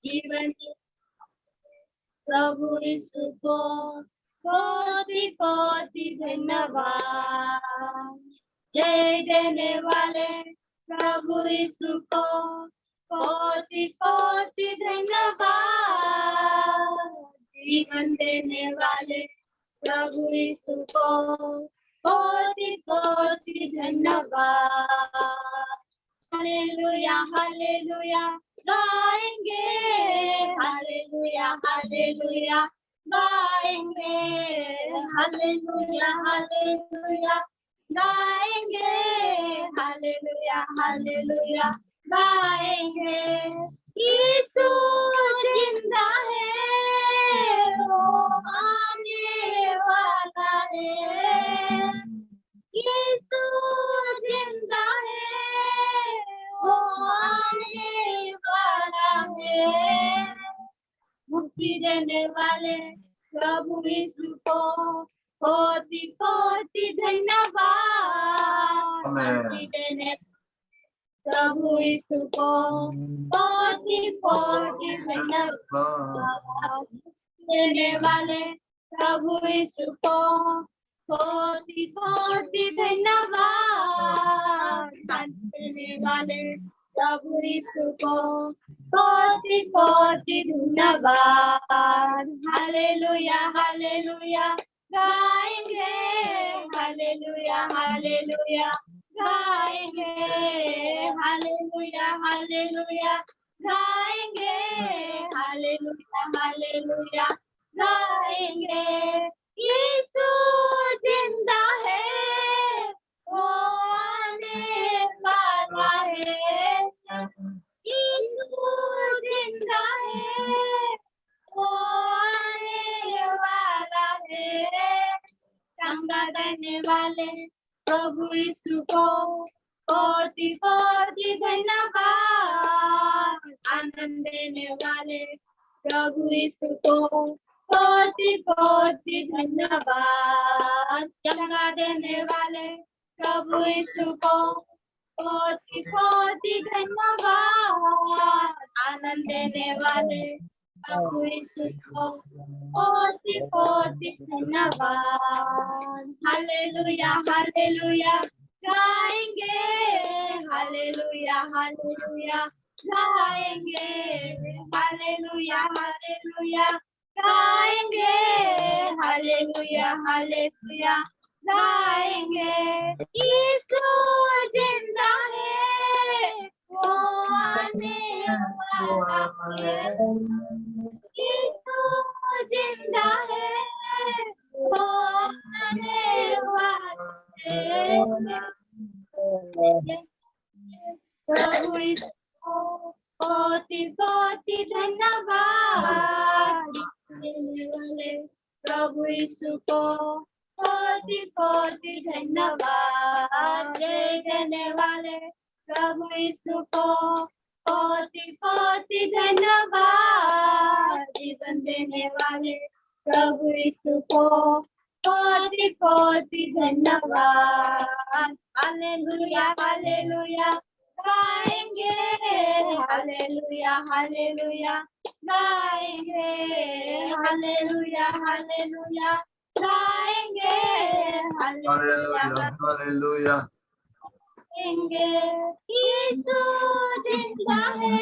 जीवन प्रभु यीशु को कोटि कोटि धन्यवाद। जय देने वाले प्रभु यीशु को कोटि कोटि धन्यवाद। जीवन देने वाले प्रभु यीशु को कोटि कोटि धन्यवाद। हालेलुया हालेलुया गाएंगे, हालेलुया हालेलुया गाएंगे, हालेलुया हालेलुया गाएंगे, हालेलुया हालेलुया गाएंगे। यीशु जिंदा है, वो आने वाला है। यीशु जिंदा है, वो आने वाला है। मुक्ति देने वाले प्रभु यीशु को कोटि कोटि धन्यवाद। मुक्ति देने प्रभु यीशु को कोटि कोटि धन्यवाद। देने वाले प्रभु यीशु को कोटि कोटि धन्यवाद। देने वाले प्रभु यीशु को कोटि कोटि धन्यवाद। हालेलुया हालेलुया गाएंगे, हालेलुया हालेलुया गाएंगे, हालेलुया हालेलुया गाएंगे, हालेलुया हालेलुया गाएंगे। यीशु जिंदा है, वो आने वाला है। यीशु जिंदा है, वो आने वाला है। चंगा देने वाले प्रभु यीशु को कोटि कोटि धन्यवाद। आनंद देने वाले प्रभु यीशु को कोटि कोटि धन्यवाद। चंगा देने वाले प्रभु यीशु को कोटि कोटि धन्यवाद। आनंद देने वाले प्रभु यीशु को कोटि कोटि धन्यवाद। हालेलुया हालेलुया गाएंगे, हालेलुया हालेलुया गाएंगे, हालेलुया हालेलुया गाएंगे, हालेलुया हालेलुया गाएंगे। यीशु जिंदा है, वो आने वाला है। यीशु जिंदा है, वो आने वाला है। प्रभु यीशु को कोटि कोटि धन्यवाद। देने वाले प्रभु यीशु को कोटि कोटि धन्यवाद। देने वाले प्रभु यीशु को कोटि कोटि धन्यवाद। जीवन देने वाले प्रभु यीशु को कोटि कोटि धन्यवाद। हालेलुया हालेलुया गाएंगे, हालेलुया हालेलुया गाएंगे, हालेलुया हालेलुया गाएंगे, हालेलुया हालेलुया गाएंगे। यीशु जिंदा है,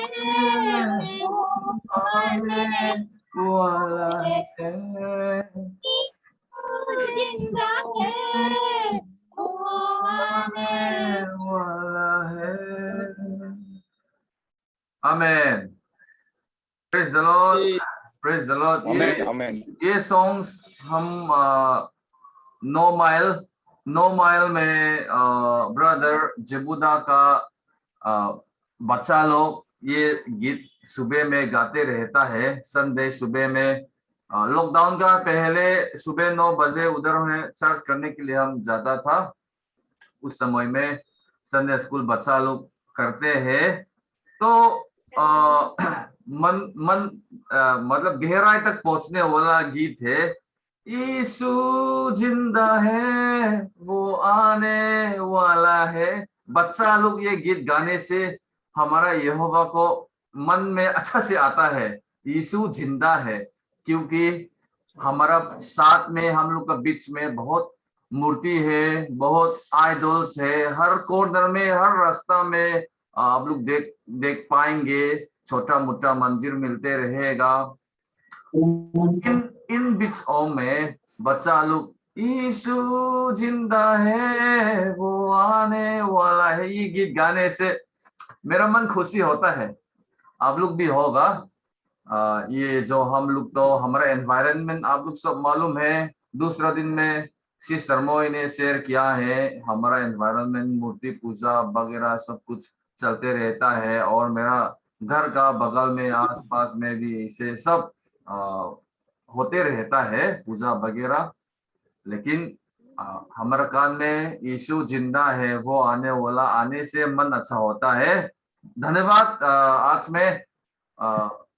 वो आने वाला है। यीशु जिंदा है, वो आने वाला है। Amen. Praise the Lord, praise the Lord. ये सॉन्ग्स हम 9 माइल में ब्रदर जेबुदा का बच्चा लोग ये गीत सुबह में गाते रहता है। संडे सुबह में लॉकडाउन का पहले सुबह 9 बजे उधर में चर्च करने के लिए हम जाता था। उस समय में संडे स्कूल बच्चा लोग करते हैं। तो मतलब गहराई तक पहुंचने वाला गीत है। यीशु जिंदा है, वो आने वाला है। बच्चा लोग ये गीत गाने से हमारा यहोवा को मन में अच्छा से आता है, यीशु जिंदा है। क्योंकि हमारा साथ में, हम लोग का बीच में बहुत मूर्ति है, बहुत आइडल्स है, हर कॉर्नर में, हर रास्ता में आप लोग देख पाएंगे, छोटा मोटा मंदिर मिलते रहेगा। इन बीचों में बच्चा लोग यीशु जिंदा है, वो आने वाला है, ये गीत गाने से मेरा मन खुशी होता है। आप लोग भी होगा। ये जो हम लोग, तो हमारा एनवायरनमेंट आप लोग सब मालूम है। दूसरा दिन में सिस्टर मोई ने शेयर किया है, हमारा एनवायरनमेंट मूर्ति पूजा वगैरह सब कुछ चलते रहता है। और मेरा घर का बगल में, आसपास में भी इसे सब होते रहता है पूजा वगैरह। लेकिन हमारे कान में यीशु जिंदा है, वो आने वाला, आने से मन अच्छा होता है। धन्यवाद। आज में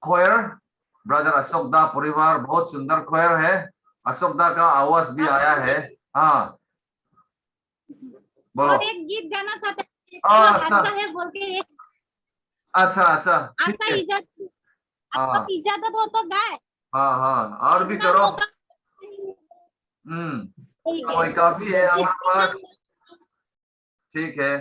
खोयर ब्रदर अशोक दा परिवार, बहुत सुंदर खोयर है। अशोक दा का आवाज भी आया है। हाँ बोलो। और एक गीत गाना चाहते हैं, अच्छा अच्छा है बोल के एक अच्छा अच्छा, ठीक आपका है। इजाजत, आपका हाँ इजाजत हो तो गाए, हाँ हाँ, और भी वरना करो। होगा समय काफी है हमारे पास। ठीक है।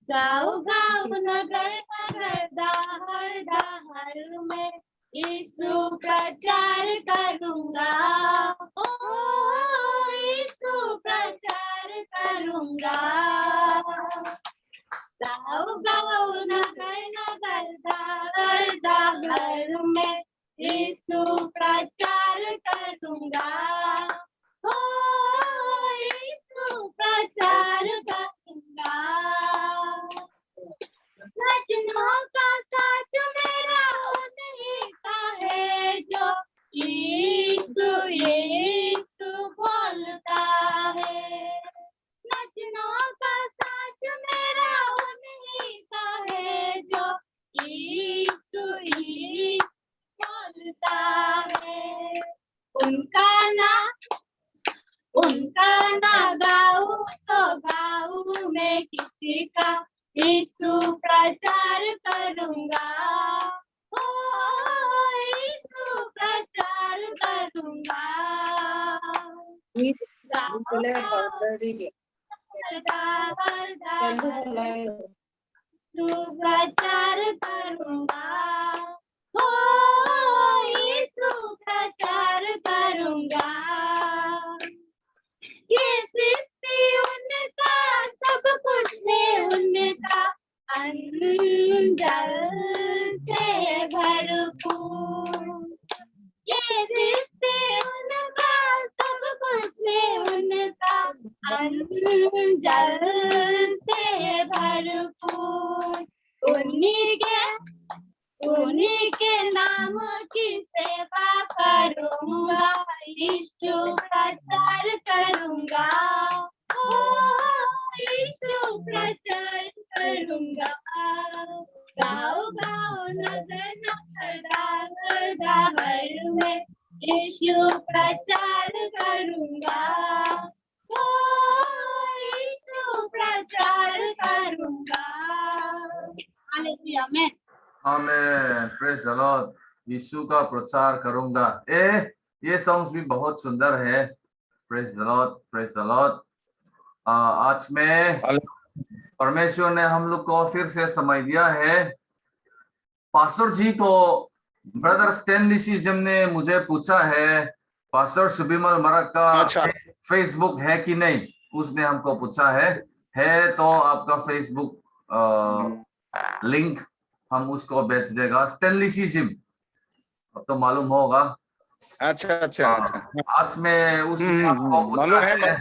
गाओ गाओ नगर नगर दाहर दाहर में यीशु प्रचार करूंगा, ओ यीशु प्रचार करूंगा। गाओ गाओ नगर नगर दाहर दाहर में यीशु प्रचार करूंगा, ओ यीशु प्रचार करूंगा। वचनों का साथ मेरा उन्हीं का है, जो यीशु यीशु बोलता है। वचनों का साथ मेरा उन्हीं का है, जो यीशु यीशु बोलता है। उनका ना गाऊं तो गाऊं मैं किसी का, यीशु प्रचार करूंगा, ओ यीशु प्रचार करूंगा। यीशु प्रचार करूंगा, ओ यीशु प्रचार करूंगा। ये सृष्टि उनका, सब कुछ है उनका, अंजल से भरपूर। ये सृष्टि उनका, सब कुछ है उनका, अंजल से भरपूर। उन्हीं के नाम की सेवा करूंगा, यीशु प्रचार करूंगा, ओ यीशु प्रचार करूंगा। गाओ गाओ नगर नगर दाहर दाहर में यीशु प्रचार करूंगा, ओ यीशु प्रचार करूंगा। Hallelujah amen. Amen, praise the Lord. Yeshu का प्रचार करूंगा। ये सॉन्ग्स भी बहुत सुंदर है। Praise the Lord, praise the Lord. आज में परमेश्वर ने हम लोग को फिर से समय दिया है। पास्टर जी को ब्रदर स्टैनली सिजम ने मुझे पूछा है, पास्टर सुबिमल मरक का फेसबुक है कि नहीं, उसने हमको पूछा है तो आपका फेसबुक लिंक हम उसको भेज देगा। स्टैनली सिजम, अब तो मालूम होगा। अच्छा अच्छा अच्छा, आज में उसने आपको पूछा मालूम है। है।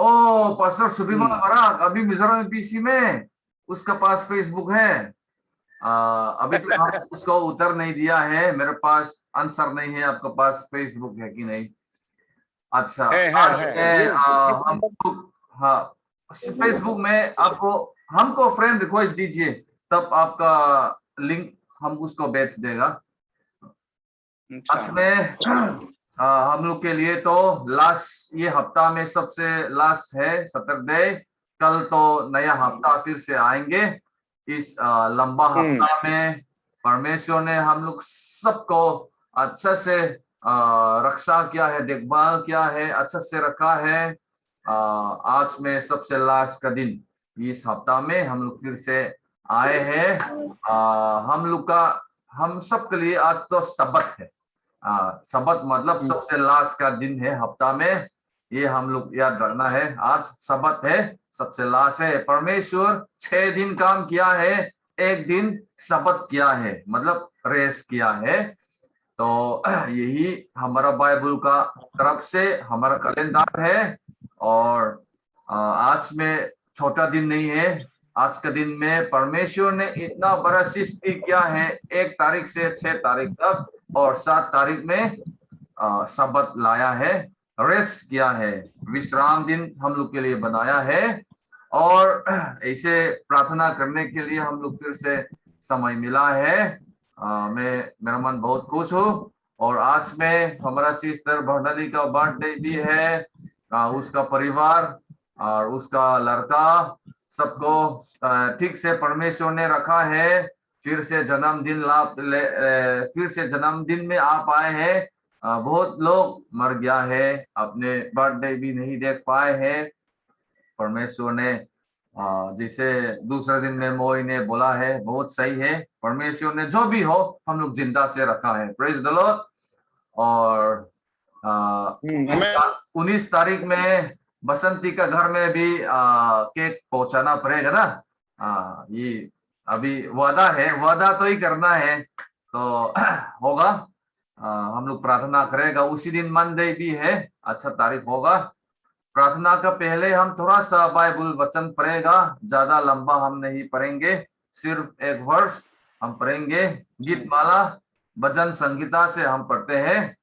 ओ पास्टर सुबिमल मरक अभी मिजोरम पीसी में, उसका पास फेसबुक है। अभी तो हम उसको उत्तर नहीं दिया है, मेरे पास आंसर नहीं है आपके पास फेसबुक है कि नहीं। अच्छा, आज में हम हाँ फेसबुक में आपको, हमको फ्रेंड रिक्वेस्ट दीजिए, तब आपका लिंक हम उसको भेज देगा। आज में हम लोग के लिए तो लास्ट, ये हफ्ता में सबसे लास्ट है सैटरडे। कल तो नया हफ्ता फिर से आएंगे। इस लंबा हफ्ता में परमेश्वर ने हम लोग सबको अच्छा से रक्षा किया है, देखभाल किया है, अच्छा से रखा है। आज में सबसे लास्ट का दिन, इस हफ्ता में हम लोग फिर से आए हैं। हम लोग का, हम सब के लिए आज तो सबत है। सबत मतलब सबसे लास्ट का दिन है हफ्ता में, ये हम लोग याद रखना है। आज सबत है, सबसे लास्ट है। परमेश्वर 6 दिन काम किया है, एक दिन सबत किया है, मतलब रेस्ट किया है। तो यही हमारा बाइबल का तरफ से हमारा कैलेंडर है। और आज में छोटा दिन नहीं है। आज के दिन में परमेश्वर ने इतना बड़ा सृष्टि किया है, 1 तारीख से 6 तारीख तक, और 7 तारीख में सबत लाया है, रेस्ट किया है, विश्राम दिन हम लोग के लिए बनाया है। और ऐसे प्रार्थना करने के लिए हम लोग फिर से समय मिला है। मेरा मन बहुत खुश हूँ। और आज में हमारा सिस्टर भंडारी का बर्थडे भी है। उसका परिवार और उसका लड़का सबको ठीक से परमेश्वर ने रखा है। फिर से जन्मदिन फिर से जन्मदिन में आप आए हैं। बहुत लोग मर गया है, अपने बर्थडे भी नहीं देख पाए हैं। परमेश्वर ने जिसे दूसरे दिन में मोई ने बोला है, बहुत सही है। परमेश्वर ने जो भी हो हम लोग जिंदा से रखा है। Praise the Lord. और 19 तारीख में बसंती का घर में भी केक पहुंचाना पड़ेगा ना। ये अभी वादा है, वादा तो ही करना है, तो होगा। हम लोग प्रार्थना करेगा। उसी दिन मंडे भी है, अच्छा तारीख होगा। प्रार्थना का पहले हम थोड़ा सा बाइबल वचन पढ़ेगा, ज्यादा लंबा हम नहीं पढ़ेंगे, सिर्फ एक वर्ष हम पढ़ेंगे। गीत माला भजन संगीता से हम पढ़ते हैं।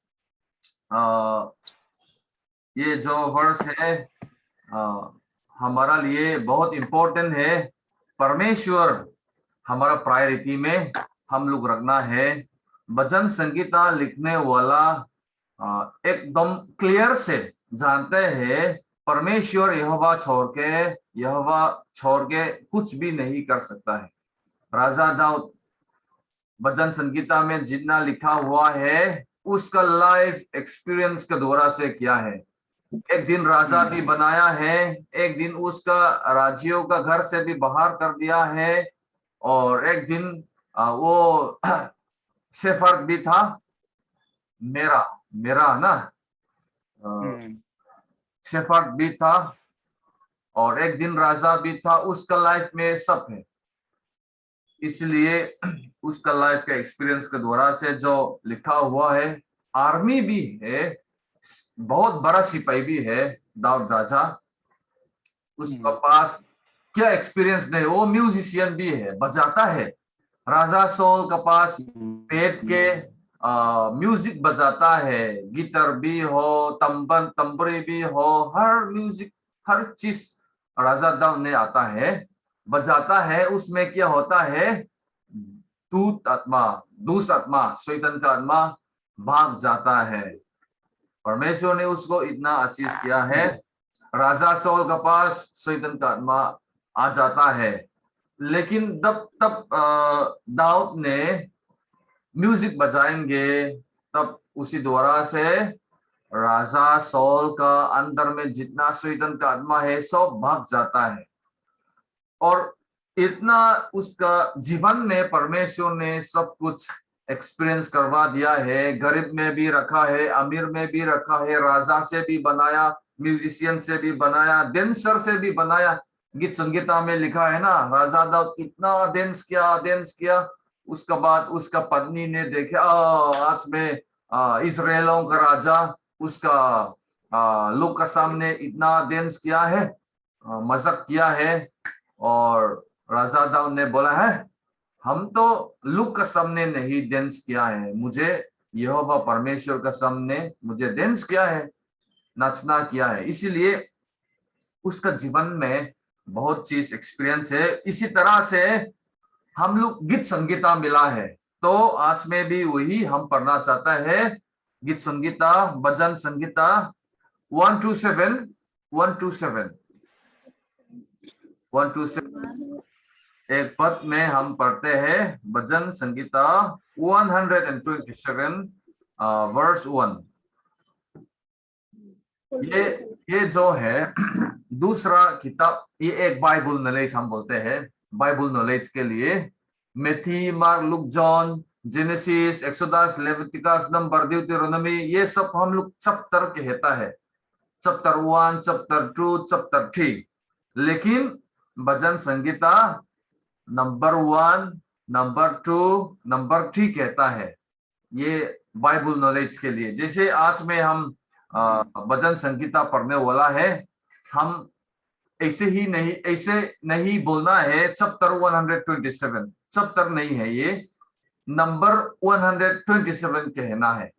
ये जो वर्ष है हमारा लिए बहुत इम्पोर्टेंट है। परमेश्वर हमारा प्रायोरिटी में हम लोग रखना है। भजन संगीता लिखने वाला एकदम क्लियर से जानते हैं परमेश्वर यहोवा छोड़ के कुछ भी नहीं कर सकता है। राजा दाऊद भजन संगीता में जितना लिखा हुआ है उसका लाइफ एक्सपीरियंस के द्वारा से किया है। एक दिन राजा भी बनाया है, एक दिन उसका राज्यों का घर से भी बाहर कर दिया है, और एक दिन वो शेफर्ड भी था, मेरा ना शेफर्ड भी था, और एक दिन राजा भी था। उसका लाइफ में सब है, इसलिए उसका लाइफ का एक्सपीरियंस के द्वारा से जो लिखा हुआ है। आर्मी भी है, बहुत बड़ा सिपाही भी है दाऊद राजा। उसके पास क्या एक्सपीरियंस नहीं, वो म्यूजिशियन भी है, बजाता है। राजा सोल के पास पेट के म्यूजिक बजाता है, गिटार भी हो, तंबरी भी हो, हर म्यूजिक हर चीज राजा दाऊद ने आता है, बजाता है। उसमें क्या होता है, दूसरा आत्मा शैतान का आत्मा भाग जाता है। परमेश्वर ने उसको इतना आशीष किया है। राजा सौल के पास शैतान का आत्मा आ जाता है, लेकिन तब दाऊद ने म्यूजिक बजाएंगे, तब उसी द्वारा से राजा सौल का अंदर में जितना शैतान का आत्मा है सब भाग जाता है। और इतना उसका जीवन में परमेश्वर ने सब कुछ एक्सपीरियंस करवा दिया है। गरीब में भी रखा है, अमीर में भी रखा है, राजा से भी बनाया, म्यूजिशियन से भी बनाया, डांसर से भी बनाया। गीत संगीता में लिखा है ना, राजा दाऊद इतना डांस किया। उसके बाद उसका पत्नी ने देखा, आज में इस्राएलों का राजा उसका लोग का सामने इतना डांस किया है, मजाक किया है। और राजा दाऊद ने बोला है, हम तो लोग का सामने नहीं डांस किया है, मुझे यहोवा परमेश्वर का सामने मुझे डांस किया है, नाचना किया है। इसीलिए उसका जीवन में बहुत चीज एक्सपीरियंस है। इसी तरह से हम लोग गीत संगीता मिला है, तो आज में भी वही हम पढ़ना चाहता है। गीत संगीता, भजन संगीता 127 127 127 एक पद में हम पढ़ते हैं भजन संगीता 127 वर्स 1। ये जो है दूसरा किताब, ये एक बाइबल नॉलेज हम बोलते हैं। बाइबल नॉलेज के लिए Matthew, Mark, Luke, John, Genesis, Exodus, Leviticus, Numbers, Deuteronomy, ये सब हम लोग चैप्टर कहता है। Chapter 1, chapter 2, chapter 3। लेकिन भजन संगीता नंबर 1, नंबर 2, नंबर 3 कहता है। ये बाइबल नॉलेज के लिए। जैसे आज में हम भजन संगीता पढ़ने वाला है, हम ऐसे नहीं बोलना है चैप्टर 127, चैप्टर नहीं है ये, नंबर 127 कहना है।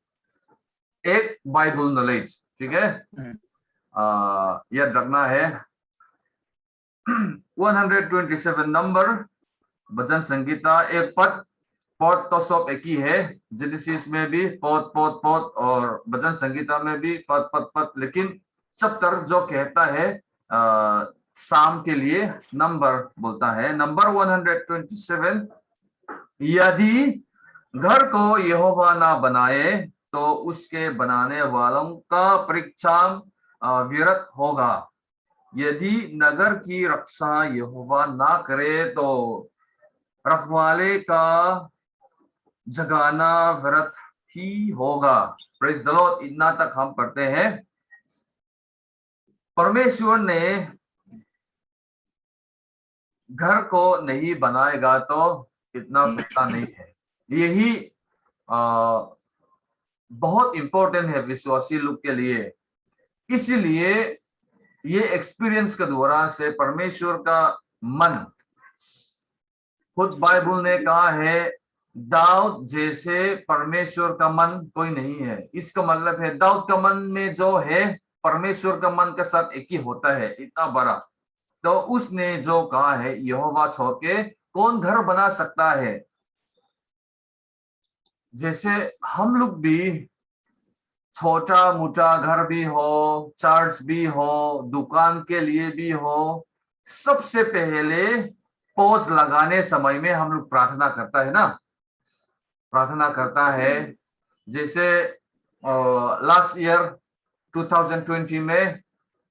एक बाइबल नॉलेज, ठीक है, याद रखना है। 127 नंबर भजन संगीता, एक पद तो सब एक ही है। जेनेसिस में भी पद पद पद और भजन संगीता में भी पद पद पद, लेकिन चैप्टर जो कहता है साम के लिए नंबर बोलता है। नंबर 127, यदि घर को यहोवा ना बनाए तो उसके बनाने वालों का परिश्रम व्यर्थ होगा। यदि नगर की रक्षा यहोवा ना करे तो रखवाले का जगाना व्यर्थ ही होगा। Praise the Lord. इतना तक हम पढ़ते हैं। परमेश्वर ने घर को नहीं बनाएगा तो इतना फायदा नहीं है। यही बहुत इंपॉर्टेंट है विश्वासी लोग के लिए। इसलिए ये एक्सपीरियंस के द्वारा से परमेश्वर का मन, खुद बाइबल ने कहा है दाऊद जैसे परमेश्वर का मन कोई नहीं है। इसका मतलब है दाऊद का मन में जो है परमेश्वर का मन के साथ एक ही होता है, इतना बड़ा। तो उसने जो कहा है यहोवा छोड़ के कौन घर बना सकता है। जैसे हम लोग भी छोटा मोटा घर भी हो, चर्च भी हो, दुकान के लिए भी हो, सबसे पहले पोज लगाने समय में हम लोग प्रार्थना करता है ना, प्रार्थना करता है। जैसे लास्ट ईयर 2020 में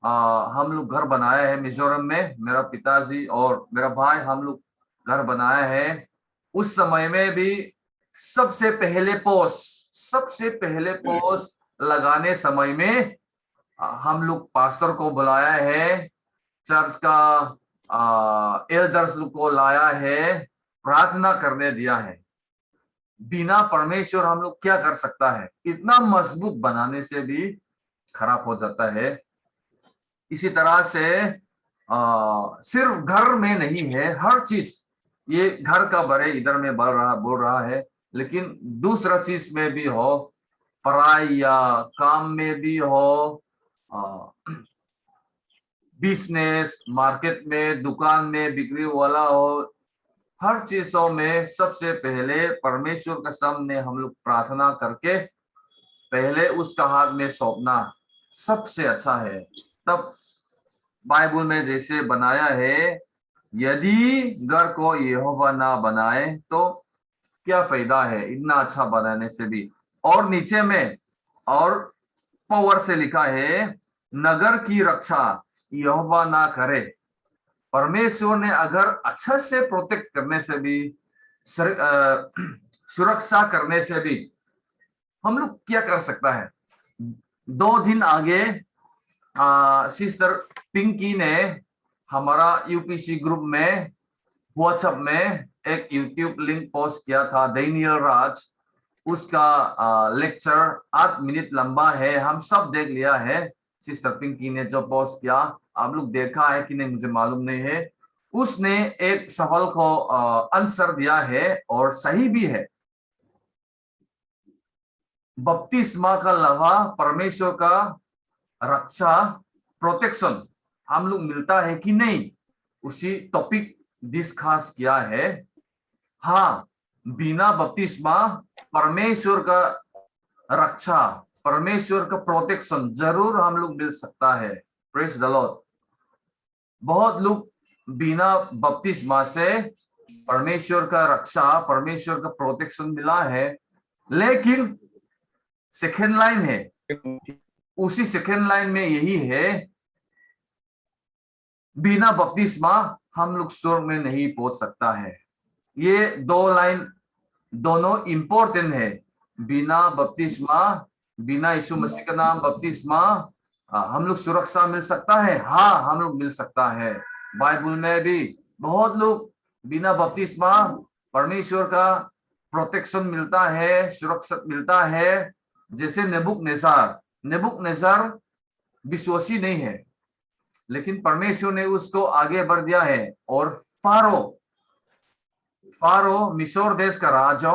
हम लोग घर बनाया है मिजोरम में, मेरा पिताजी और मेरा भाई, हम लोग घर बनाया है। उस समय में भी सबसे पहले पोस्ट लगाने समय में हम लोग पास्टर को बुलाया है, चर्च का एल्डर्स को लाया है, प्रार्थना करने दिया है। बिना परमेश्वर हम लोग क्या कर सकता है। इतना मजबूत बनाने से भी खराब हो जाता है। इसी तरह से सिर्फ घर में नहीं है, हर चीज, ये घर का बड़े इधर में बोल रहा है, लेकिन दूसरा चीज में भी हो, पढ़ाई या काम में भी हो, बिजनेस, मार्केट में, दुकान में बिक्री वाला हो, हर चीजों में सबसे पहले परमेश्वर के सामने हम लोग प्रार्थना करके पहले उसका हाथ में सौंपना सबसे अच्छा है। तब बाइबल में जैसे बनाया है, यदि घर को यहोवा ना बनाए तो क्या फायदा है, इतना अच्छा बनाने से भी। और नीचे में और पावर से लिखा है, नगर की रक्षा यहोवा ना करे। परमेश्वर ने अगर अच्छे से प्रोटेक्ट करने से भी, सुरक्षा करने से भी, हम लोग क्या कर सकता है। 2 दिन आगे सिस्टर पिंकी ने हमारा यूपीसी ग्रुप में व्हाट्सएप में एक यूट्यूब लिंक पोस्ट किया था, डेनियल राज, उसका लेक्चर 8 मिनट लंबा है, हम सब देख लिया है। सिस्टर पिंकी ने जो पोस्ट किया, आप लोग देखा है कि नहीं मुझे मालूम नहीं है। उसने एक सवाल को आंसर दिया है और सही भी है। बपतिस्मा का लवा परमेश्वर का रक्षा, प्रोटेक्शन हम लोग मिलता है कि नहीं, उसी टॉपिक डिस्कस किया है। हाँ, बिना बपतिस्मा परमेश्वर का रक्षा, परमेश्वर का प्रोटेक्शन जरूर हम लोग मिल सकता है। Praise the Lord. बहुत लोग बिना बपतिस्मा से परमेश्वर का रक्षा, परमेश्वर का प्रोटेक्शन मिला है, लेकिन सेकेंड लाइन है, उसी सेकेंड लाइन में यही है, बिना बपतिस्मा हम लोग स्वर्ग में नहीं पहुंच सकता है। ये दो लाइन दोनों इंपॉर्टेंट है। बिना बपतिस्मा, बिना यीशु मसीह का नाम बपतिस्मा हम लोग सुरक्षा मिल सकता है? हाँ, हम लोग मिल सकता है। बाइबल में भी बहुत लोग बिना बपतिस्मा परमेश्वर का प्रोटेक्शन मिलता है, सुरक्षा मिलता है। जैसे नेबुकनेस्सर विश्वासी नहीं है, लेकिन परमेश्वर ने उसको आगे बढ़ दिया है। और फारो मिस्र देश का राजा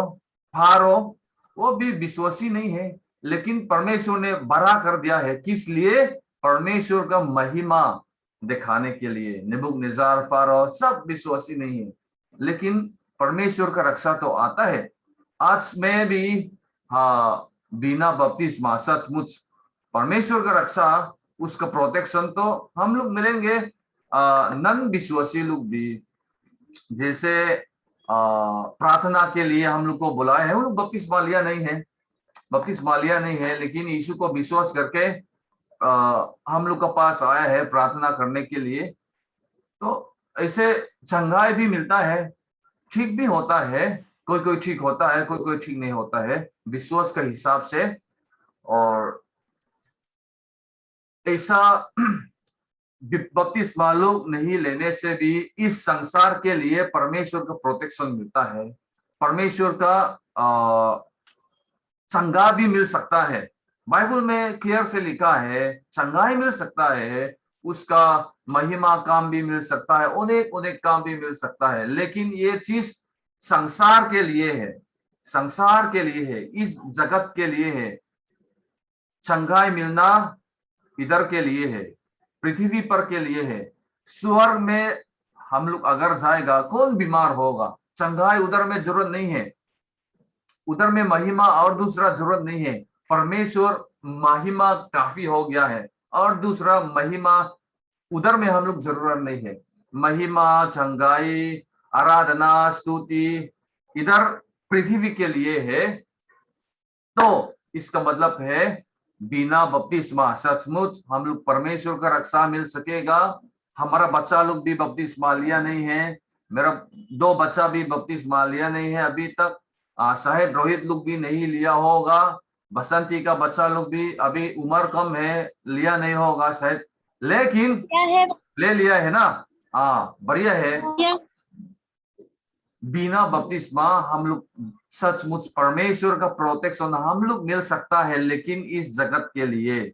फारो, वो भी विश्वासी नहीं है, लेकिन परमेश्वर ने बड़ा कर दिया है। किस लिए? परमेश्वर का महिमा दिखाने के लिए। नेबुकनेस्सर, फारो सब विश्वासी नहीं है, लेकिन परमेश्वर का रक्षा तो आता है। आज में भी हाँ, बिना बपतिस्मा सचमुच परमेश्वर का रक्षा, उसका प्रोटेक्शन तो हम लोग मिलेंगे। नन विश्वासी लोग भी, जैसे प्रार्थना के लिए हम लोग को बुलाया है, वो लोग बपतिस्मा लिया नहीं है, लेकिन यीशु को विश्वास करके हम लोग का पास आया है प्रार्थना करने के लिए। तो ऐसे चंगाई भी मिलता है, ठीक भी होता है। कोई ठीक होता है, कोई ठीक नहीं होता है, विश्वास के हिसाब से। और ऐसा बपतिस्मा लोग नहीं लेने से भी इस संसार के लिए परमेश्वर का प्रोटेक्शन मिलता है, परमेश्वर का चंगा भी मिल सकता है। बाइबल में क्लियर से लिखा है, चंगाई मिल सकता है, उसका महिमा काम भी मिल सकता है, अनेक काम भी मिल सकता है। लेकिन ये चीज संसार के लिए है, संसार के लिए है, इस जगत के लिए है। चंगाई मिलना इधर के लिए है, पृथ्वी पर के लिए है। स्वर्ग में हम लोग अगर जाएगा, कौन बीमार होगा? चंगाई उधर में जरूरत नहीं है, उधर में महिमा और दूसरा जरूरत नहीं है। परमेश्वर महिमा काफी हो गया है, और दूसरा महिमा उधर में हम लोग जरूरत नहीं है। महिमा, चंगाई, आराधना, स्तुति इधर पृथ्वी के लिए है। तो इसका मतलब है बिना बपतिस्मा सचमुच हम लोग परमेश्वर का रक्षा मिल सकेगा। हमारा बच्चा लोग भी बपतिस्मा लिया नहीं है, मेरा 2 बच्चा भी बपतिस्मा लिया नहीं है अभी तक। शायद रोहित लोग भी नहीं लिया होगा, बसंती का बच्चा लोग भी अभी उम्र कम है, लिया नहीं होगा शायद, लेकिन क्या है? ले लिया है ना। हाँ, बढ़िया है। बिना बपतिस्मा हम लोग सचमुच परमेश्वर का प्रोटेक्शन हम लोग मिल सकता है, लेकिन इस जगत के लिए,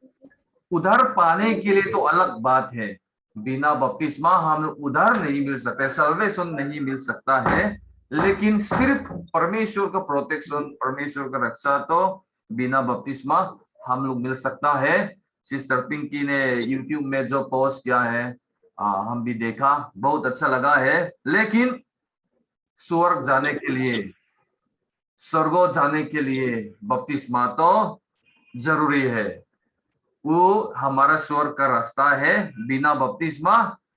उधर पाने के लिए तो अलग बात है। बिना बपतिस्मा हम लोग उधर नहीं मिल सकते, सल्वेशन नहीं मिल सकता है, लेकिन सिर्फ परमेश्वर का प्रोटेक्शन, परमेश्वर का रक्षा तो बिना बपतिस्मा हम लोग मिल सकता है। सिस्टर पिंकी ने यूट्यूब में जो पोस्ट किया है हम भी देखा, बहुत अच्छा लगा है। लेकिन स्वर्ग जाने के लिए, स्वर्गो जाने के लिए बपतिस्मा तो जरूरी है। वो हमारा स्वर्ग का रास्ता है। बिना बपतिस्मा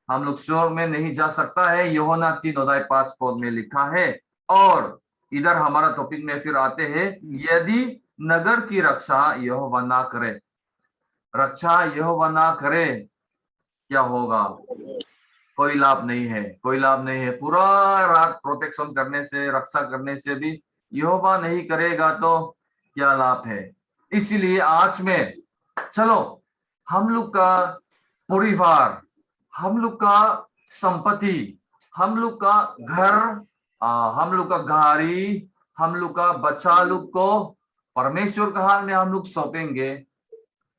हम लोग स्वर्ग में नहीं जा सकता है। यूहन्ना 3:5 में लिखा है। और इधर हमारा टॉपिक में फिर आते हैं, यदि नगर की रक्षा यहोवा ना करे, रक्षा यहोवा ना करे क्या होगा? कोई लाभ नहीं है, कोई लाभ नहीं है। पूरा रात प्रोटेक्शन करने से, रक्षा करने से भी यहोवा नहीं करेगा तो क्या लाभ है? इसीलिए आज में चलो हम लोग का परिवार, हम लोग का संपत्ति, हम लोग का घर, हम लोग का गाड़ी, हम लोग का बच्चा लोग को परमेश्वर के हाथ में हम लोग सौंपेंगे।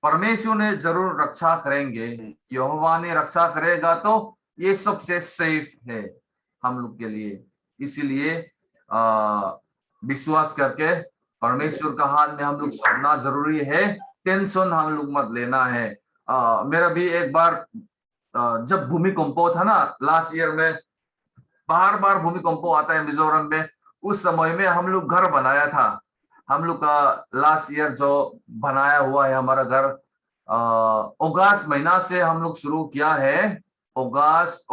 परमेश्वर ने जरूर रक्षा करेंगे, यहोवा ने रक्षा करेगा, तो ये सबसे सेफ है हम लोग के लिए। इसीलिए विश्वास करके परमेश्वर का हाथ में हम लोग सौंपना जरूरी है। टेंशन हम लोग मत लेना है। मेरा भी एक बार जब भूमिकंप था ना, लास्ट ईयर में बार बार भूमिकंप आता है मिजोरम में, उस समय में हम लोग घर बनाया था। हम लोग का लास्ट ईयर जो बनाया हुआ है हमारा घर, अगस्त महीना से हम लोग शुरू किया है। अगस्त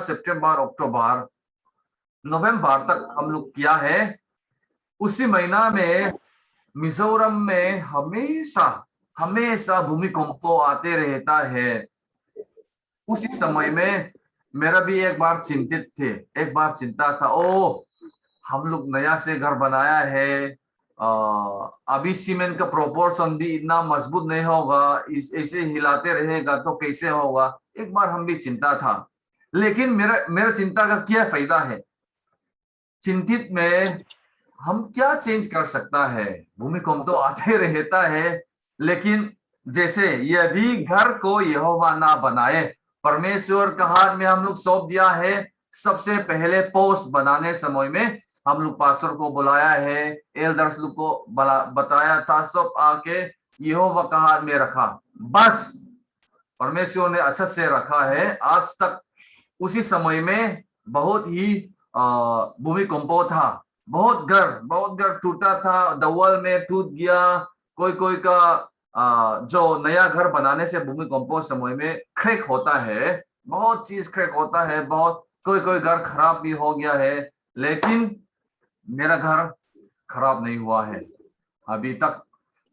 सितंबर अक्टूबर नवंबर तक हम लोग किया है। उसी महीना में मिजोरम में हमेशा हमेशा भूमिकंप आते रहता है। उसी समय में मेरा भी एक बार चिंता था, ओ हम लोग नया से घर बनाया है, अभी सीमेंट का प्रोपोर्शन भी इतना मजबूत नहीं होगा, ऐसे हिलाते रहेगा तो कैसे होगा। एक बार हम भी चिंता था, लेकिन मेरा मेरा चिंता का क्या फायदा है। चिंतित में हम क्या चेंज कर सकता है, भूमिकंप तो आते रहता है। लेकिन जैसे यदि घर को यहोवा ना बनाए, परमेश्वर का हाथ में हम लोग सौंप दिया है। सबसे पहले पोस्ट बनाने समय में हम लोग पास्टर को बुलाया है, एल्डर्स लोग को बताया था, सब आके यहोवा का हाथ में रखा। बस परमेश्वर ने अच्छा से रखा है आज तक। उसी समय में बहुत ही भूमिकंप था, बहुत घर टूटा था, दवाल में टूट गया। कोई का जो नया घर बनाने से भूमिकंप समय में क्रैक होता है, बहुत चीज क्रैक होता है, बहुत कोई घर खराब भी हो गया है। लेकिन मेरा घर खराब नहीं हुआ है, अभी तक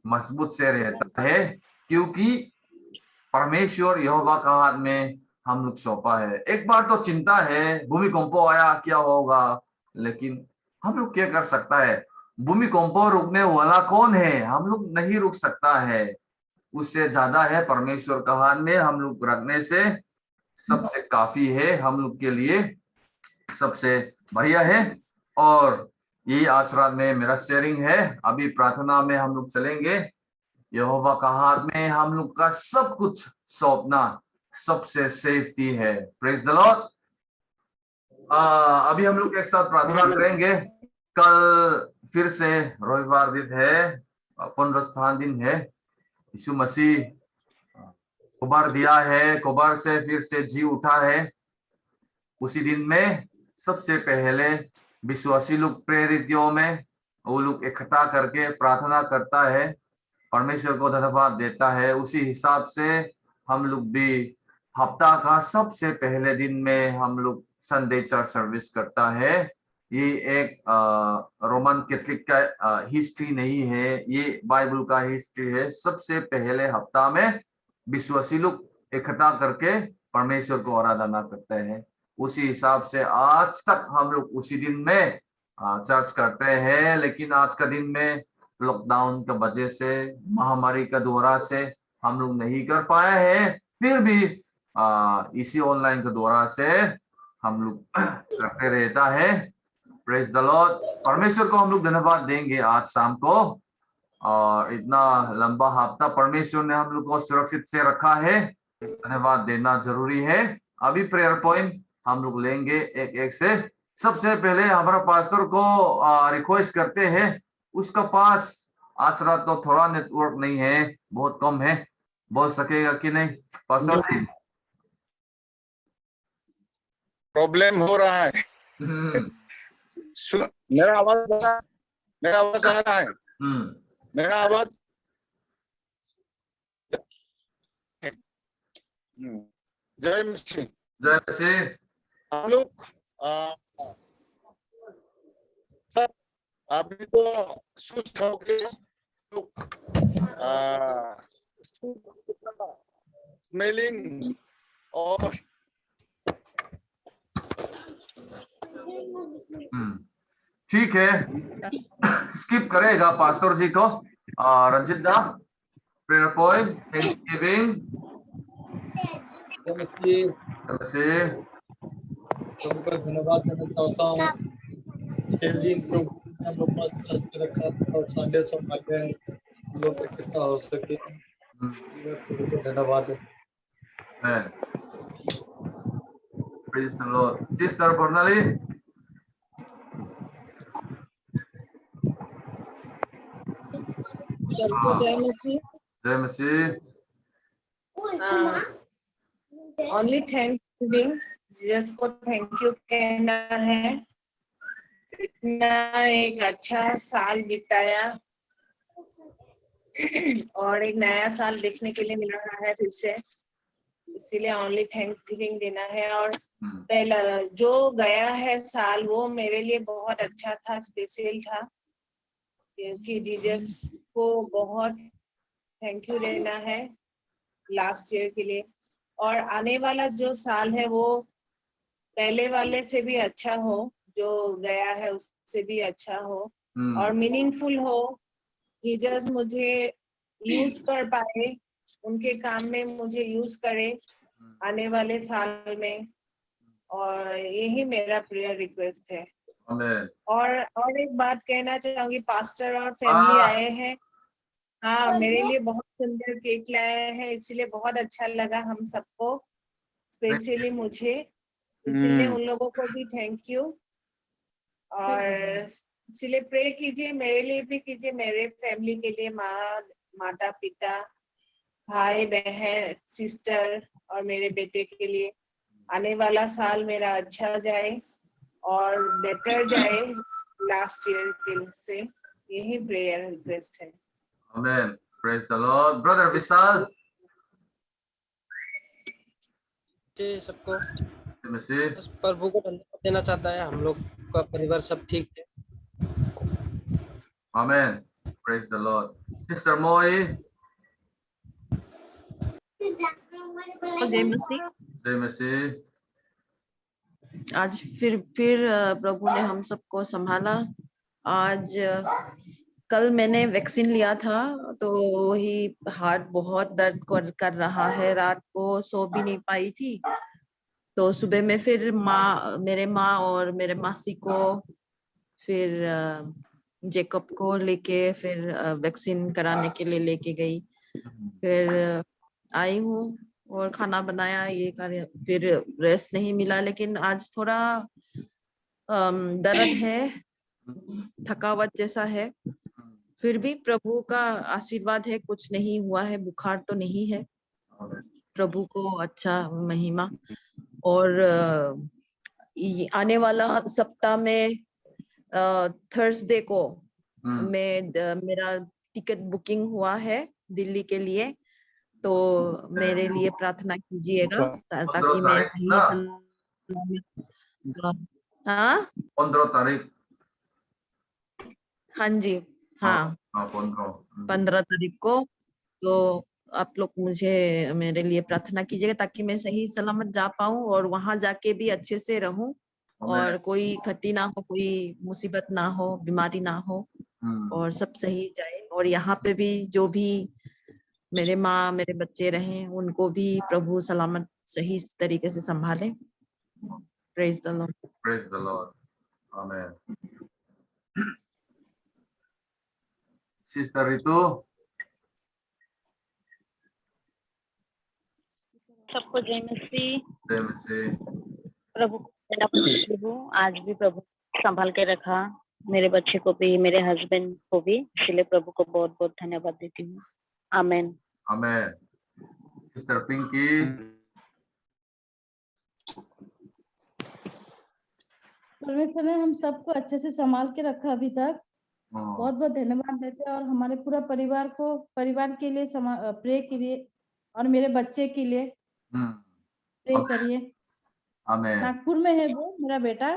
मजबूत से रहता है, क्योंकि परमेश्वर यहोवा का हाथ में हम लोग सौंपा है। एक बार तो चिंता है, भूमिकंप आया क्या होगा, लेकिन हम लोग क्या कर सकता है। भूमिकंप रोकने वाला कौन है, हम लोग नहीं रुक सकता है। उससे ज्यादा है परमेश्वर का हाथ में हम लोग रखने से सबसे काफी है, हम लोग के लिए सबसे बढ़िया है। और यही आज रात में मेरा शेयरिंग है। अभी प्रार्थना में हम लोग चलेंगे। यहोवा का हाथ में हम लोग का सब कुछ सौंपना सबसे सेफ्टी है। Praise the Lord. अभी हम लोग एक साथ प्रार्थना करेंगे। कल फिर से रविवार दिन है, पुनरुत्थान दिन है। यीशु मसीह कब्र दिया है, कब्र से फिर से जी उठा है। उसी दिन में सबसे पहले विश्वासी लोग प्रेरितों में वो लोग इकट्ठा करके प्रार्थना करता है, परमेश्वर को धन्यवाद देता है। उसी हिसाब से हम लोग भी हफ्ता का सबसे पहले दिन में हम लोग संडे चर्च सर्विस करता है। ये एक रोमन कैथलिक का हिस्ट्री नहीं है, ये बाइबल का हिस्ट्री है। सबसे पहले हफ्ता में विश्वासी लोग इकट्ठा करके परमेश्वर को आराधना करते हैं। उसी हिसाब से आज तक हम लोग उसी दिन में चर्च करते हैं। लेकिन आज का दिन में लॉकडाउन की वजह से, महामारी का द्वारा से हम लोग नहीं कर पाए हैं। फिर भी इसी ऑनलाइन के द्वारा से हम लोग करते रहता है। Praise the Lord. परमेश्वर को हम लोग धन्यवाद देंगे आज शाम को। और इतना लंबा हफ्ता परमेश्वर ने हम लोग को सुरक्षित से रखा है, धन्यवाद देना जरूरी है। अभी प्रेयर पॉइंट हम लोग लेंगे एक एक से। सबसे पहले हमारा पास्टर को रिक्वेस्ट करते हैं, उसका पास आज रात तो थोड़ा नेटवर्क नहीं है, बहुत कम है, बोल सकेगा कि नहीं पास्टर जी? प्रॉब्लम हो रहा है। मेरा आवाज आ रहा है? मेरा आवाज जय मसीह। जय मसीह। हम लोग अभी तो सुस्त हो गए, स्मेलिंग और ठीक है, स्किप करेगा पास्टर जी को। रंजित दा, प्रेयर पॉइंट, थैंक्सगिविंग। तुमको धन्यवाद देना चाहता हूँ। हम लोग को अच्छा से रखा और संडे संभाले हम लोग इकट्ठा हो सके, धन्यवाद। Praise the Lord. Sister Bernali. जय मसीह। जय मसीह। ओनली थैंक्सगिविंग, जीसस को थैंक यू कहना है। इतना एक अच्छा साल बिताया और एक नया साल देखने के लिए मिल रहा है फिर से, इसीलिए ओनली थैंक्स गिविंग देना है। और पहला जो गया है साल वो मेरे लिए बहुत अच्छा था, स्पेशल था, क्योंकि जीसस को बहुत थैंक यू देना है लास्ट ईयर के लिए। और आने वाला जो साल है वो पहले वाले से भी अच्छा हो, जो गया है उससे भी अच्छा हो और मीनिंगफुल हो। जीसस मुझे यूज कर पाए, उनके काम में मुझे यूज करे आने वाले साल में, और यही मेरा प्रेयर रिक्वेस्ट है। और एक बात कहना चाहूंगी, पास्टर और फैमिली आए हैं, हाँ मेरे लिए बहुत सुंदर केक लाए हैं, इसलिए बहुत अच्छा लगा हम सबको, स्पेशली मुझे, इसलिए उन लोगों को भी थैंक यू। और इसलिए प्रे कीजिए, मेरे लिए भी कीजिए, मेरे फैमिली के लिए, माता पिता, भाई बहन, सिस्टर और मेरे बेटे के लिए आने वाला साल मेरा अच्छा जाए और बेटर जाए लास्ट ईयर के से, यही प्रेयर रिक्वेस्ट है। Amen. Praise the Lord. Brother Vishal. सबको मसीह। बस प्रभु को धन्यवाद देना चाहता है, हम लोग का परिवार सब ठीक है। Amen. Praise the Lord. Sister Moy. जय मसीह। जय मसीह। आज फिर प्रभु ने हम सबको संभाला। आज कल मैंने वैक्सीन लिया था तो वही हार्ट बहुत दर्द कर रहा है, रात को सो भी नहीं पाई थी। तो सुबह में फिर मेरे माँ और मेरे मासी को, फिर जेकब को लेके फिर वैक्सीन कराने के लिए लेके गई। फिर आई हूँ और खाना बनाया, ये कार्य, फिर रेस्ट नहीं मिला। लेकिन आज थोड़ा दर्द है, थकावट जैसा है, फिर भी प्रभु का आशीर्वाद है, कुछ नहीं हुआ है, बुखार तो नहीं है। प्रभु को अच्छा महिमा। और आने वाला सप्ताह में थर्सडे को मेरा टिकट बुकिंग हुआ है दिल्ली के लिए, तो मेरे लिए प्रार्थना कीजिएगा ताकि मैं सही सलामत। हाँ 15 तारीख। हाँ जी, हाँ 15 तारीख को। तो आप लोग मुझे मेरे लिए प्रार्थना कीजिएगा ताकि मैं सही सलामत जा पाऊं और वहां जाके भी अच्छे से रहूं और कोई क्षति ना हो, कोई मुसीबत ना हो, बीमारी ना हो और सब सही जाए। और यहाँ पे भी जो भी मेरे माँ मेरे बच्चे रहे उनको भी प्रभु सलामत सही तरीके से संभाले। Praise the Lord. Praise the Lord. Amen. Sister Ritu. सबको जय मसीह। जय मसीह। प्रभु आज भी प्रभु संभाल के रखा, मेरे बच्चे को भी, मेरे हस्बैंड को भी, इसलिए प्रभु को बहुत बहुत धन्यवाद देती हूँ। आमेन। आमेन। सिस्टर पिंकी। परमेश्वर ने हम सबको अच्छे से संभाल के रखा अभी तक, बहुत बहुत धन्यवाद देते हैं। और हमारे पूरा परिवार के लिए प्रे करिए और मेरे बच्चे के लिए प्रे करिए। आमेन। नागपुर में है वो मेरा बेटा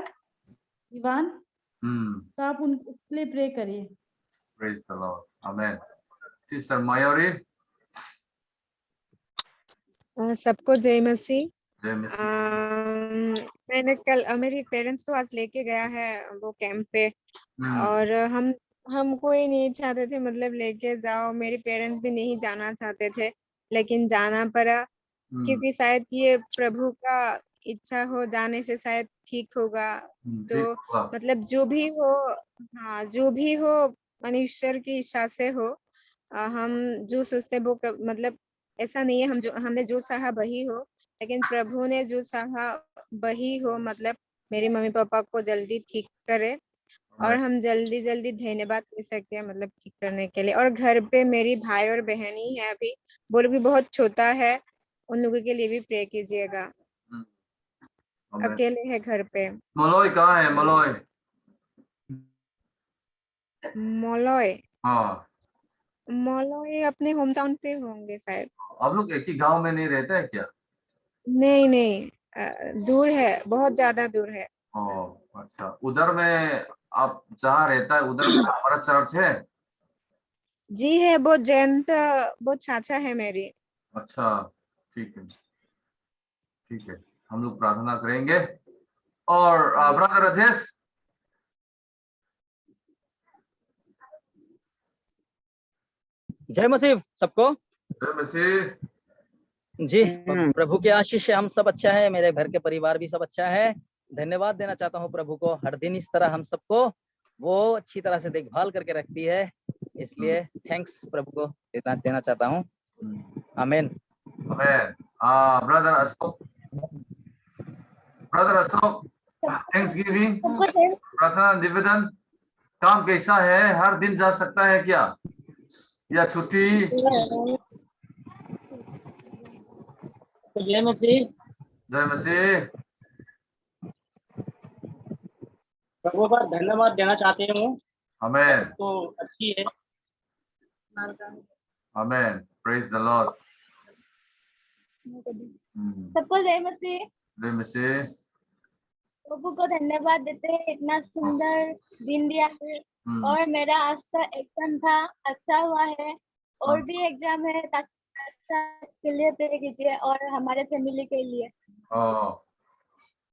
इवान, तो आप उनके लिए प्रे करिए। Praise the Lord. Amen. Sister Mayori. सबको जय मसीह। जय मसीह। मैंने कल मेरे पेरेंट्स को आज लेके गया है वो कैंप पे, और हम कोई नहीं चाहते थे, मतलब लेके जाओ, मेरे पेरेंट्स भी नहीं जाना चाहते थे, लेकिन जाना पड़ा क्योंकि शायद ये प्रभु का इच्छा हो, जाने से शायद ठीक होगा। तो मतलब जो भी हो, हाँ जो भी हो ईश्वर की इच्छा से हो। हम जो सोचते वो मतलब ऐसा नहीं है हमने जो चाहा वही हो, लेकिन प्रभु ने जो चाहा वही हो, मतलब मेरे मम्मी पापा को जल्दी ठीक करे और हम जल्दी जल्दी धन्यवाद दे सकते हैं, मतलब ठीक करने के लिए। और घर पे मेरी भाई और बहन ही है अभी, वो लोग भी बहुत छोटा है, उन लोगों के लिए भी प्रे कीजिएगा। अकेले है घर पे। मलोय कहाँ है? मलोय मॉलॉय। हाँ, मॉलॉय अपने होम टाउन पे होंगे शायद। आप लोग एक ही गांव में नहीं रहते हैं क्या? नहीं नहीं, दूर है, बहुत ज्यादा दूर है। अच्छा, उधर में आप जहाँ रहता है उधर में हमारा चर्च है? जी है, बहुत जयंत, बहुत चाचा है मेरी। अच्छा, ठीक है, ठीक है, हम लोग प्रार्थना करेंगे। और ब्रदर राजेश, जय मसीह सबको। जय मसीह। जी, प्रभु की आशीष से हम सब अच्छा है, मेरे घर के परिवार भी सब अच्छा है। धन्यवाद देना चाहता हूँ प्रभु को, हर दिन इस तरह हम सबको वो अच्छी तरह से देखभाल करके रखती है, इसलिए थैंक्स प्रभु को देना चाहता हूँ। आमीन। आमीन। ब्रदर अशोक, थैंक्सगिविंग, प्रार्थना निवेदन काम कैसा है? हर दिन जा सकता है क्या या छुट्टी? जय मसीह। जय मसीह। प्रभु पर धन्यवाद देना चाहते हूँ। आमीन। तो अच्छी है। आमीन, प्रेज द लॉर्ड। सबको जय मसीह। जय मसीह। प्रभु को धन्यवाद देते हैं, इतना सुंदर दिन दिया है। और मेरा आज का एग्जाम था, अच्छा हुआ है। और भी एग्जाम है, ताकि अच्छा इसके लिए प्रे कीजिए और हमारे फैमिली के लिए।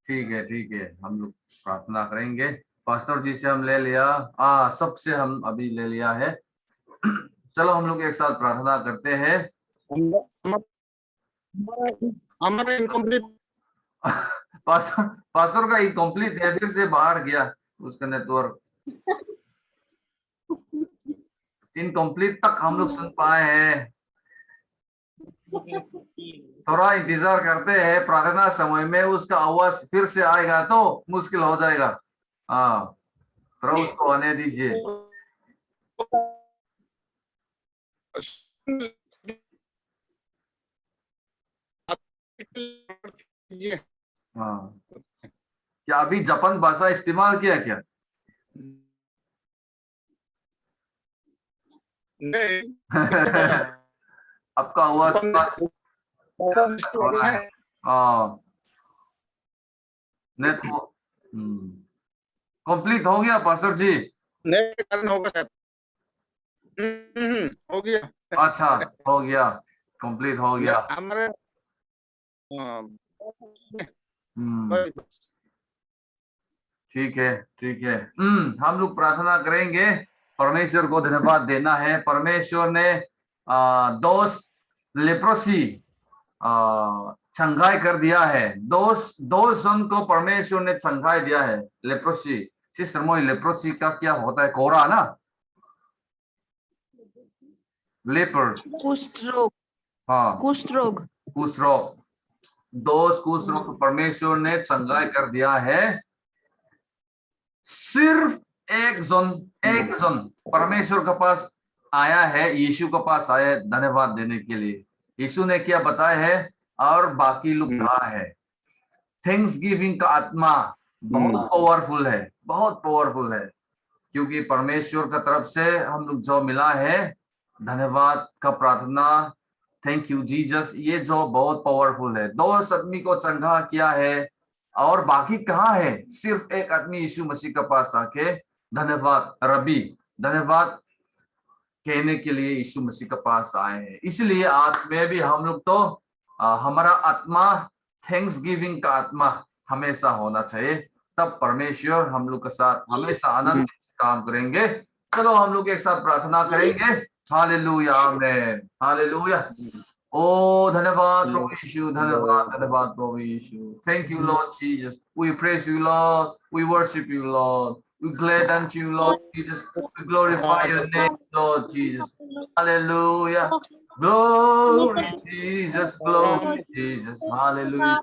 ठीक है, ठीक है, हम लोग प्रार्थना करेंगे। पास्टर जी से हम ले लिया, सबसे हम अभी ले लिया है। चलो हम लोग एक साथ प्रार्थना करते हैं। हमारा इनकम्प्लीट पास्टर का इनकम्प्लीट है, फिर से बाहर गया उसका नेटवर्क। इनकम्प्लीट तक हम लोग सुन पाए हैं। थोड़ा इंतजार करते हैं, प्रार्थना समय में उसका आवाज फिर से आएगा तो मुश्किल हो जाएगा। थोड़ा उसको आने दीजिए। क्या अभी जापान भाषा इस्तेमाल किया क्या? नहीं। आपका आवाज नेटवर्क कंप्लीट हो गया पास्टर जी? नेट करना होगा शायद। हो गया। अच्छा, हो गया, कंप्लीट हो गया। हमारे ठीक है, ठीक है। हम लोग प्रार्थना करेंगे। परमेश्वर को धन्यवाद देना है। परमेश्वर ने दोस्त लेप्रोसी चंगाई कर दिया है। दो जन को परमेश्वर ने चंगाई दिया है। लेप्रोसी, सिस्टर मोई, लेप्रोसी का क्या होता है? कोरा ना, लेपर्स, कुष्ठ रोग। हाँ, कुष्ठ रोग। कुष्ठ रोग, दोस्त कुष्ठ रोग को परमेश्वर ने चंगाई कर दिया है। सिर्फ एक जन परमेश्वर के पास आया है, यीशु के पास आया है धन्यवाद देने के लिए। यीशु ने क्या बताया है और बाकी लोग कहा है? थैंक्स गिविंग का आत्मा बहुत पावरफुल है, बहुत पावरफुल है, क्योंकि परमेश्वर का तरफ से हम लोग जो मिला है धन्यवाद का प्रार्थना, थैंक यू जीसस, ये जो बहुत पावरफुल है। दो आदमी को चंगा किया है और बाकी कहाँ है? सिर्फ एक आदमी यीशु मसीह के पास आके धन्यवाद रबी, धन्यवाद कहने के लिए यीशु मसीह के पास आए हैं। इसलिए आज में भी हम लोग तो हमारा आत्मा थैंक्स गिविंग का आत्मा हमेशा होना चाहिए, तब परमेश्वर हम लोग के साथ हमेशा आनंद से काम करेंगे। चलो हम लोग एक साथ प्रार्थना करेंगे। हालेलुया, आमीन, हालेलुया। ओ धन्यवाद प्रभु यीशु, धन्यवाद, धन्यवाद प्रभु Yeshu. Thank you Lord Jesus, we praise you Lord, we worship you Lord, we glad unto you Lord Jesus, we glorify your name Lord Jesus, hallelujah, glory Jesus, glory Jesus, hallelujah,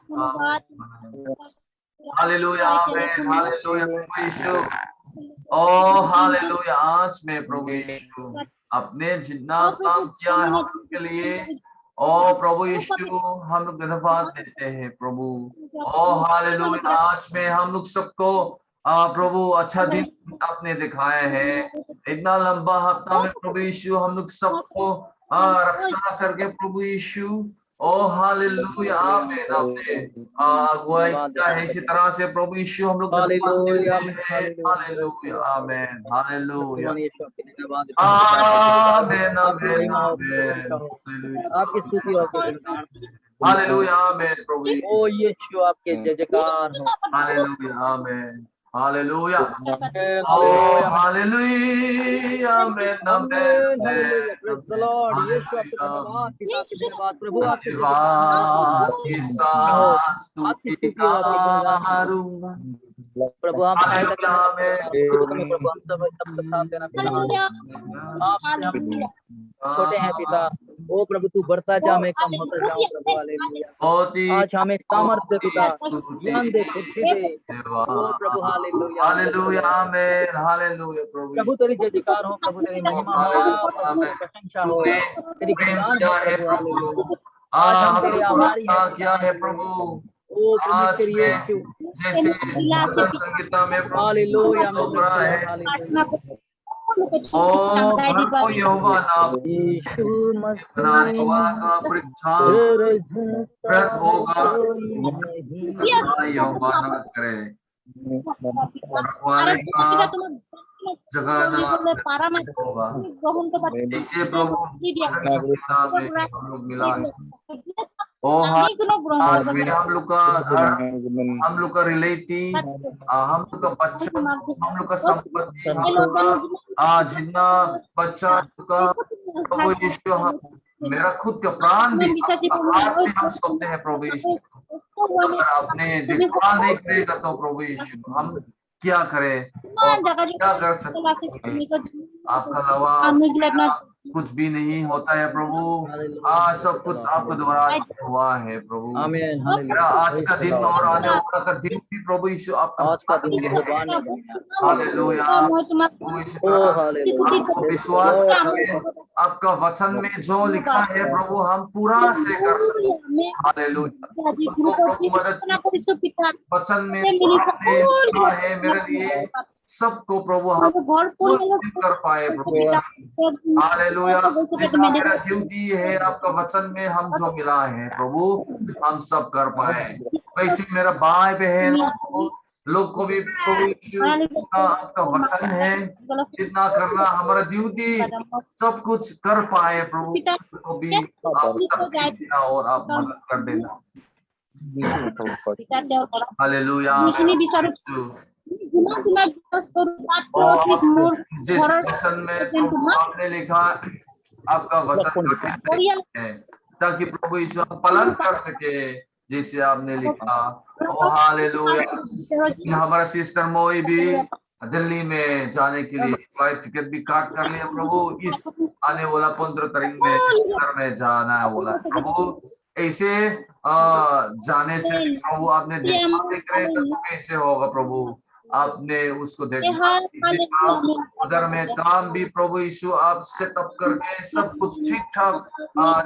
hallelujah, amen, hallelujah Prabhu Yeshu, oh hallelujah। आज में प्रभु यीशु अपने जितना काम किया है हम लोग के लिए, ओ प्रभु यीशु हम लोग धन्यवाद देते हैं प्रभु। ओ हालेलुया, आज में हम लोग सबको प्रभु अच्छा दिन आपने दिखाए हैं, इतना लंबा हफ्ता में प्रभु यीशु हम लोग सबको रक्षा करके प्रभु यीशु, ओ हालेलुया आमीन। आपने अगुवाई किया है इसी तरह से प्रभु यीशु हम लोग हालेलुया हालेलुया आमीन हालेलुया आमीन आमीन आमीन आमीन आपकी स्तुति और गुणगान हालेलुया आमीन प्रभु ओ यीशु आपके जय जयकार हो। हालेलुया आमीन हालेलुया हालेलुया हालेलुया आमीन आमीन हालेलुया प्रेज द लॉर्ड। यीशु आपका धन्यवाद, पिता के धन्यवाद, प्रभु आपके के साथ स्तुति करूंगा प्रभु आप सहायता करें प्रभु, हम सब सबका साथ देना पिता। आप छोटे हैं पिता, ओ प्रभु तू बढ़ता जा मैं कम होता जाऊं प्रभु। हालेलुया आज हमें सामर्थ्य पिता, ज्ञान दे, बुद्धि दे ओ प्रभु। हालेलुया हालेलुया आमीन हालेलुया प्रभु तेरी जय जयकार हो, प्रभु तेरी महिमा हो, प्रभु तेरी प्रशंसा हो, तेरी गुणगान हो प्रभु। हालेलुया आज हम तेरे आभारी हैं क्या है प्रभु। ओ प्रभु यीशु जैसे संगीता में हालेलुया ओ घर को यहोवा नाम बनाने वाला परीक्षा व्रत होगा यहोवा ना करे वाले का जगाना होगा। इसे प्रभु हम लोग मिला है। ओ आज में हम लोग का घर, हम लोग का रिलेटिव, हम लोग का बच्चा, हम लोग का संपत्ति, हम लोग का जितना बच्चा का प्रभु यीशु, हम मेरा खुद का प्राण भी हाथ में हम सौंपते हैं प्रभु यीशु। अगर आपने देखभाल नहीं करेगा तो प्रभु यीशु हम क्या करें और क्या कर सकते। आपका अलावा कुछ भी नहीं होता है प्रभु। सब कुछ आपके द्वारा हुआ है प्रभु। मेरा आज का दिन और आने वाला का दिन भी प्रभु यीशु आपका हालेलुया। आपको विश्वास करके आपका वचन में जो लिखा है प्रभु हम पूरा से कर सकते। हालेलुया मदद वचन में लिखा है मेरे लिए सबको प्रभु हम कर पाए प्रभु। हालेलुया जितना मेरा ड्यूटी है आपका वचन में हम जो मिला है प्रभु हम सब कर पाए। वैसे मेरा भाई बहन लोग को भी प्रभु आपका वचन है जितना करना हमारा ड्यूटी सब कुछ कर पाए प्रभु को भी आप शक्ति देना और आप मदद कर देना। हालेलुया जिस वचन में प्रभु आपने लिखा आपका वचन है ताकि प्रभु यीशु हम पालन कर सके जैसे आपने लिखा। ओ हालेलुया हमारा सिस्टर मोई भी दिल्ली में जाने के लिए फ्लाइट टिकट भी काट कर लिया प्रभु। इस आने वाला 15 तारीख में जाना है बोला प्रभु। ऐसे जाने से प्रभु आपने देखा तो कैसे होगा प्रभु। आपने उसको देखा उधर में काम भी प्रभु यीशु आप सेटअप करके सब कुछ ठीक ठाक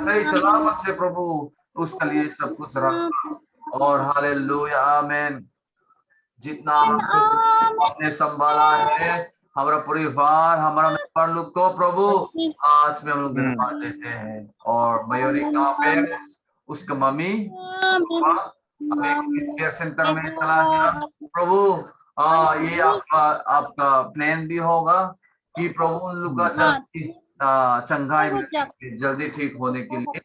सही सलामत से प्रभु उसके लिए सब कुछ रखा। और हालेलुया आमीन जितना आपने संभाला है हमारा परिवार हमारा मेंबर लोग को प्रभु आज में हम लोग धन्यवाद देते हैं। और मयूरी का पेरेंट्स उसका मम्मी हमें केयर सेंटर में चला गया प्रभु। ये आपका प्लान भी होगा कि प्रभु उन लोग का चंगाई में जल्दी ठीक होने के लिए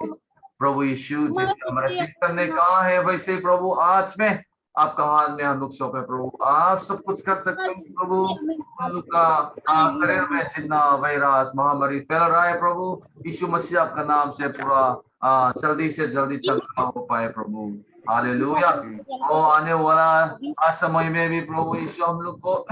प्रभु यीशु जैसे हमारे सिस्टर ने कहा है वैसे प्रभु आज में आपका हाथ में हम लोग सौंपे प्रभु। आप सब कुछ कर सकते हैं प्रभु। उन लोग का शरीर में जितना वायरस महामारी फैल रहा है प्रभु यीशु मसीह आपका नाम से पूरा जल्दी से जल्दी चंगा हो पाए प्रभु। हालेलुया। और आने वाला आज समय में भी प्रभु यीशु हम लोग को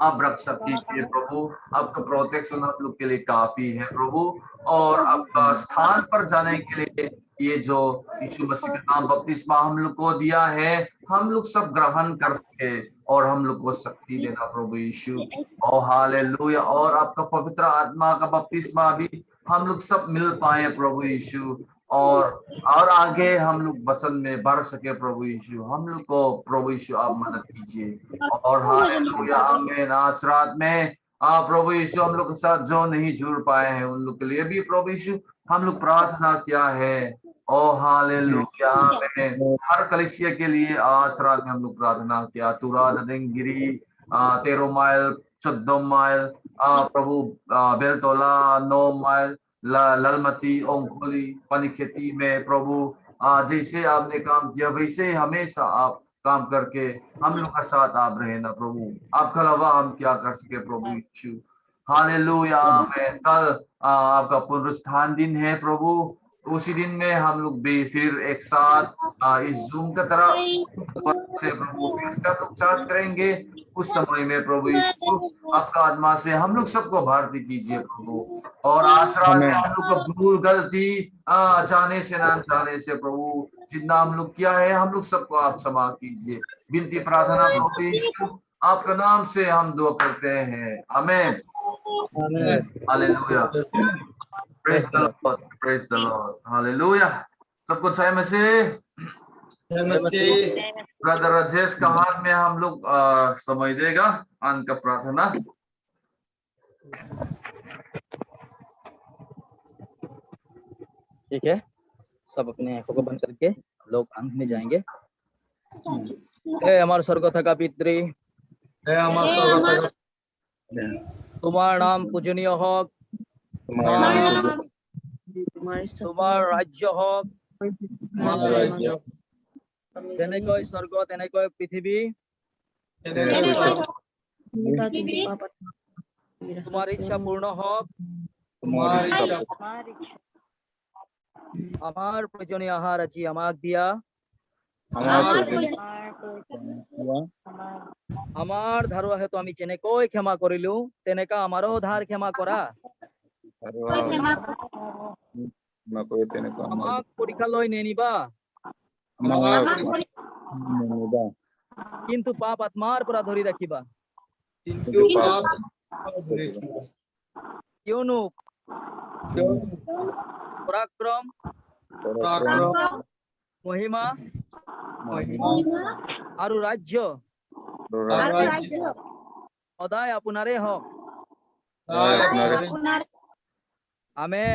आप रख सकते हैं प्रभु। आपका प्रोटेक्शन आप लोग के लिए काफी है प्रभु। और आपका स्थान पर जाने के लिए ये जो यीशु मसीह का नाम बपतिस्मा हम लोग को दिया है हम लोग सब ग्रहण कर सके और हम लोग को शक्ति देना प्रभु यीशु। और हालेलुया। और आपका पवित्र आत्मा का बपतिस्मा भी हम लोग सब मिल पाए प्रभु यीशु। और आगे हम लोग वचन में बढ़ सके प्रभु यीशु। हम लोग को प्रभु यीशु आप मदद कीजिए। और हालेलुया आमीन। आज रात में प्रभु यीशु हम लोग के साथ जो नहीं जुड़ पाए हैं उन लोग के लिए भी प्रभु यीशु हम लोग प्रार्थना किया है। ओ हालेलुया, आमीन। हर कलीसिया के लिए आज रात में हम लोग प्रार्थना किया। तुरा दंगिरी 13 माइल 14 माइल प्रभु बेलतोला 9 माइल ललमती ओंखोली पनिखेती में प्रभु जैसे आपने काम किया वैसे हमेशा आप काम करके हम लोग का साथ आप रहे ना प्रभु। आपका अलावा हम क्या कर सके प्रभु यीशु। हालेलुया, आमीन। कल आपका पुनरुत्थान दिन है प्रभु। उसी दिन में हम लोग भी फिर एक साथ इस जूम का तरह से प्रभु फिर से हम लोग चार्ज करेंगे। उस समय में प्रभु यीशु आपका आत्मा से हम लोग सबको भर्ती कीजिए प्रभु। और आज रात में हम लोग का भूल गलती जाने से ना जाने से प्रभु जितना हम लोग किया है हम लोग सबको आप क्षमा कीजिए। विनती प्रार्थना प्रभु यीशु आपका नाम से हम दुआ करते हैं, आमीन। Hallelujah, praise the Lord, praise the Lord, hallelujah. सबको जय मसीह। ब्रदर राजेश का हाथ में हम लोग समय देगा अंत का प्रार्थना। ठीक है, सब अपने आंखों को बंद करके लोग अंत में जाएंगे। हे हमारे स्वर्ग का पितृ, तुम्हारा नाम पूजनीय हो, तुम्हारा राज्य हो, तेनेको स्वर्ग तेनेको पृथ्वी, तुम्हारी इच्छा पूर्ण हो, আমার প্রয়োজনীয় আহার আজি আমাক দিয়া, আমার ধাৰুৱা হেতু আমি যেনেকৈ ক্ষমা কৰিলো তেনেকা আমাৰো ধাৰ ক্ষমা কৰা। আমাক পৰীক্ষালৈ নেনিবা, কিন্তু পাপ আত্মাৰ পৰা ধৰি ৰাখিবা, কিয়নো পৰাক্ৰম মহিমা আৰু ৰাজ্য সদায় আপোনাৰে হওক, আমেন।